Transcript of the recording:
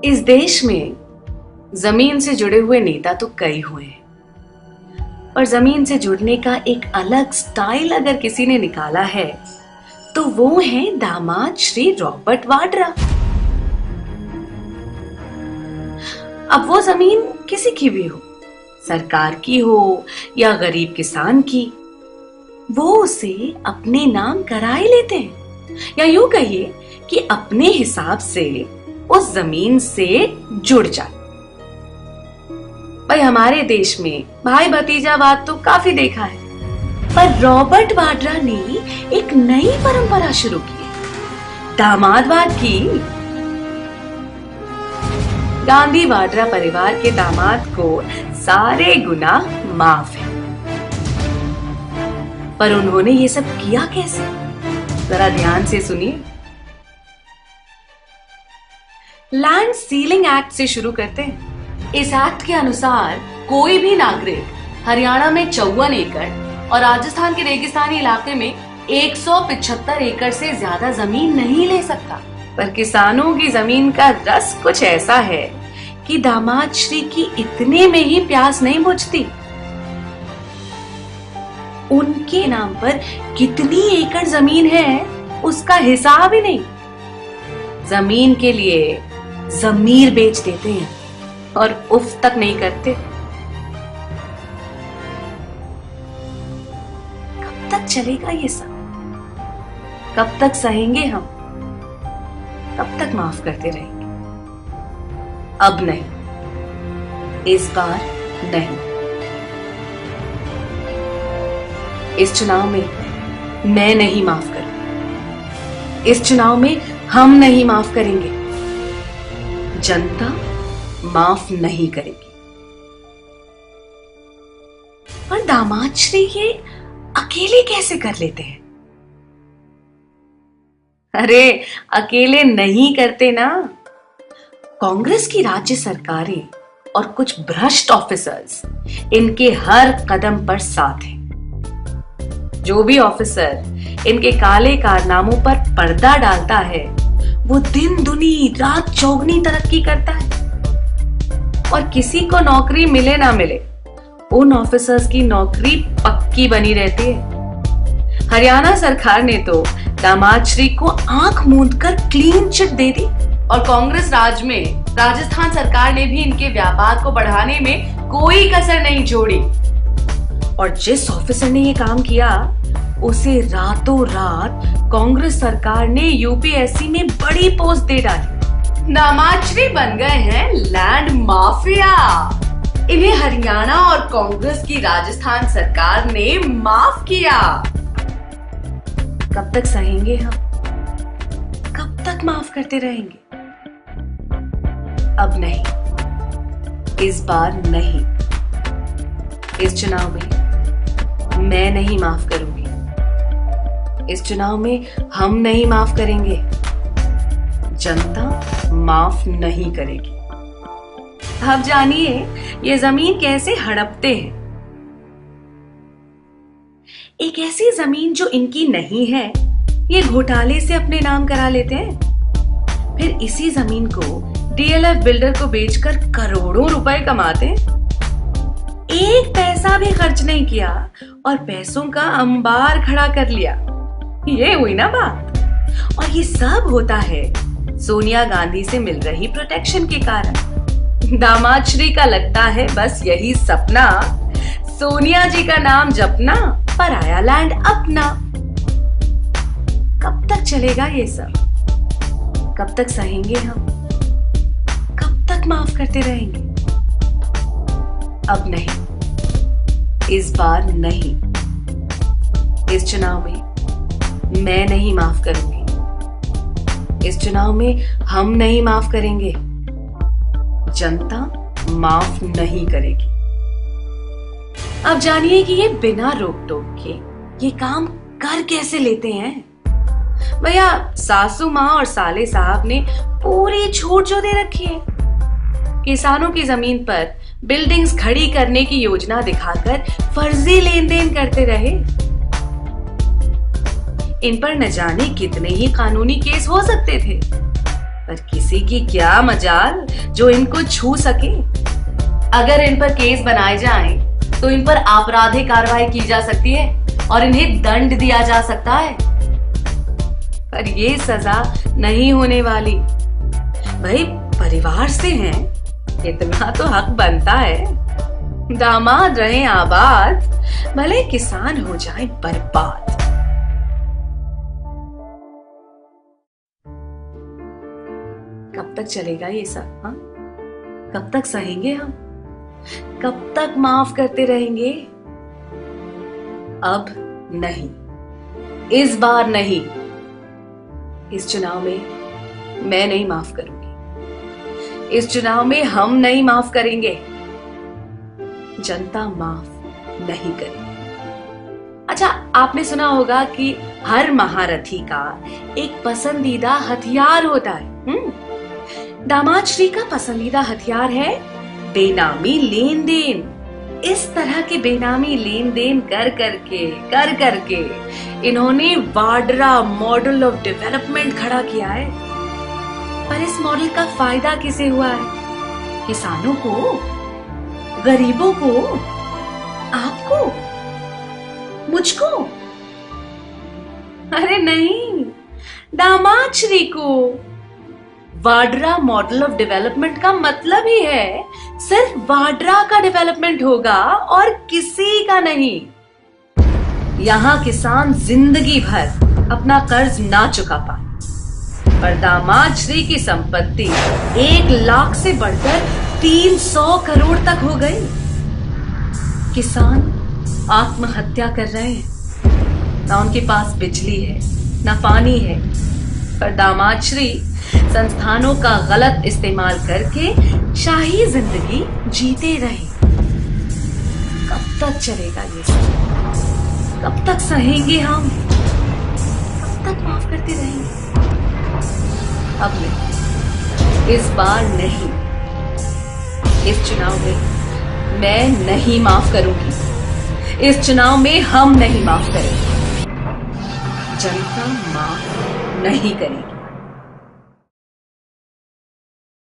इस देश में जमीन से जुड़े हुए नेता तो कई हुए हैं, पर जमीन से जुड़ने का एक अलग स्टाइल अगर किसी ने निकाला है तो वो है दामाद श्री रॉबर्ट वाड्रा। अब वो जमीन किसी की भी हो, सरकार की हो या गरीब किसान की, वो उसे अपने नाम करा ही लेते हैं, या यूं कहिए कि अपने हिसाब से उस जमीन से जुड़ जाते। भाई हमारे देश में भाई भतीजावाद तो काफी देखा है, पर रॉबर्ट वाड्रा ने एक नई परंपरा शुरू की है, दामादवाद की। गांधी वाड्रा परिवार के दामाद को सारे गुनाह माफ है, पर उन्होंने ये सब किया कैसे, जरा ध्यान से सुनिए। लैंड सीलिंग एक्ट से शुरू करते हैं। इस एक्ट के अनुसार कोई भी नागरिक हरियाणा में 54 एकड़ और राजस्थान के रेगिस्तानी इलाके में 175 एकड़ से ज्यादा जमीन नहीं ले सकता। पर किसानों की जमीन का रस कुछ ऐसा है कि दामाद श्री की इतने में ही प्यास नहीं बुझती। उनके नाम पर कितनी एकड़ जमीन है उसका हिसाब ही नहीं। जमीन के लिए जमीर बेच देते हैं और उफ तक नहीं करते। कब तक चलेगा ये सब? कब तक सहेंगे हम? कब तक माफ करते रहेंगे? अब नहीं, इस बार नहीं। इस चुनाव में मैं नहीं माफ करूंगी। इस चुनाव में हम नहीं माफ करेंगे। जनता माफ नहीं करेगी। पर दामाद श्री ये अकेले कैसे कर लेते हैं? अरे अकेले नहीं करते ना। कांग्रेस की राज्य सरकारें और कुछ भ्रष्ट ऑफिसर्स इनके हर कदम पर साथ हैं। जो भी ऑफिसर इनके काले कारनामों पर पर्दा डालता है वो दिन दुनी रात चौगनी तरक्की करता है, और किसी को नौकरी मिले ना मिले उन ऑफिसर्स की नौकरी पक्की बनी रहती है। हरियाणा सरकार ने तो दामाद श्री को आंख मूंदकर क्लीन चिट दे दी, और कांग्रेस राज में राजस्थान सरकार ने भी इनके व्यापार को बढ़ाने में कोई कसर नहीं छोड़ी। और जिस ऑफिसर ने ये काम किया उसे रातों रात कांग्रेस सरकार ने यूपीएससी में बड़ी पोस्ट दे डाली। दामाद श्री बन गए हैं लैंड माफिया। इन्हें हरियाणा और कांग्रेस की राजस्थान सरकार ने माफ किया। कब तक सहेंगे हम? कब तक माफ करते रहेंगे? अब नहीं, इस बार नहीं। इस चुनाव में मैं नहीं माफ करूंगी। इस चुनाव में हम नहीं माफ करेंगे। जनता माफ नहीं करेगी। अब जानिए ये जमीन कैसे हड़पते हैं। एक ऐसी जमीन जो इनकी नहीं है, ये घोटाले से अपने नाम करा लेते हैं। फिर इसी जमीन को डीएलएफ बिल्डर को बेचकर करोड़ों रुपए कमाते हैं। एक पैसा भी खर्च नहीं किया और पैसों का अंबार खड़ा कर लिया। ये हुई ना बात। और ये सब होता है सोनिया गांधी से मिल रही प्रोटेक्शन के कारण। दामाद श्री का लगता है बस यही सपना, सोनिया जी का नाम जपना, पराया लैंड अपना। कब तक चलेगा ये सब? कब तक सहेंगे हम? कब तक माफ करते रहेंगे? अब नहीं, इस बार नहीं। इस चुनाव में मैं नहीं माफ करूंगी। इस चुनाव में हम नहीं माफ करेंगे। जनता माफ नहीं करेगी। अब जानिए कि ये बिना रोक टोक के ये काम कर कैसे लेते हैं। भैया सासू माँ और साले साहब ने पूरी छूट जो दे रखी है। किसानों की जमीन पर बिल्डिंग्स खड़ी करने की योजना दिखाकर फर्जी लेन देन करते रहे। इन पर न जाने कितने ही कानूनी केस हो सकते थे। पर किसी की क्या मजाल जो इनको छू सके। अगर इन पर केस बनाए जाएं, तो इन पर आपराधिक कार्रवाई की जा सकती है और इन्हें दंड दिया जा सकता है, पर ये सजा नहीं होने वाली। भाई परिवार से हैं, इतना तो हक बनता है। दामाद रहे आबाद, भले किसान हो जाए बर्बाद। कब तक चलेगा ये सब? हाँ, कब तक सहेंगे हम? कब तक माफ करते रहेंगे? अब नहीं, इस बार नहीं। इस चुनाव में मैं नहीं माफ करूंगी। इस चुनाव में हम नहीं माफ करेंगे। जनता माफ नहीं करेगी। अच्छा, आपने सुना होगा कि हर महारथी का एक पसंदीदा हथियार होता है। दामाद श्री का पसंदीदा हथियार है बेनामी लेन देन। इस तरह के बेनामी लेन देन कर करके इन्होंने वाड्रा मॉडल ऑफ डेवलपमेंट खड़ा किया है। पर इस मॉडल का फायदा किसे हुआ है? किसानों को, गरीबों को, आपको, मुझको? अरे नहीं, दामाद श्री को। वाड्रा मॉडल ऑफ डेवलपमेंट का मतलब ही है सिर्फ वाड्रा का डेवलपमेंट होगा और किसी का नहीं। यहां किसान जिंदगी भर अपना कर्ज ना चुका पाए, पर दामाद श्री की संपत्ति 1 लाख से बढ़कर 300 करोड़ तक हो गई। किसान आत्महत्या कर रहे हैं, ना उनके पास बिजली है, ना पानी है, पर दामाद श्री संस्थानों का गलत इस्तेमाल करके शाही जिंदगी जीते रहे। कब तक चलेगा ये सब? कब तक सहेंगे हम? कब तक माफ करते रहेंगे? अब नहीं, इस बार नहीं। इस चुनाव में मैं नहीं माफ करूंगी। इस चुनाव में हम नहीं माफ करेंगे। जनता माफ नहीं करेगी।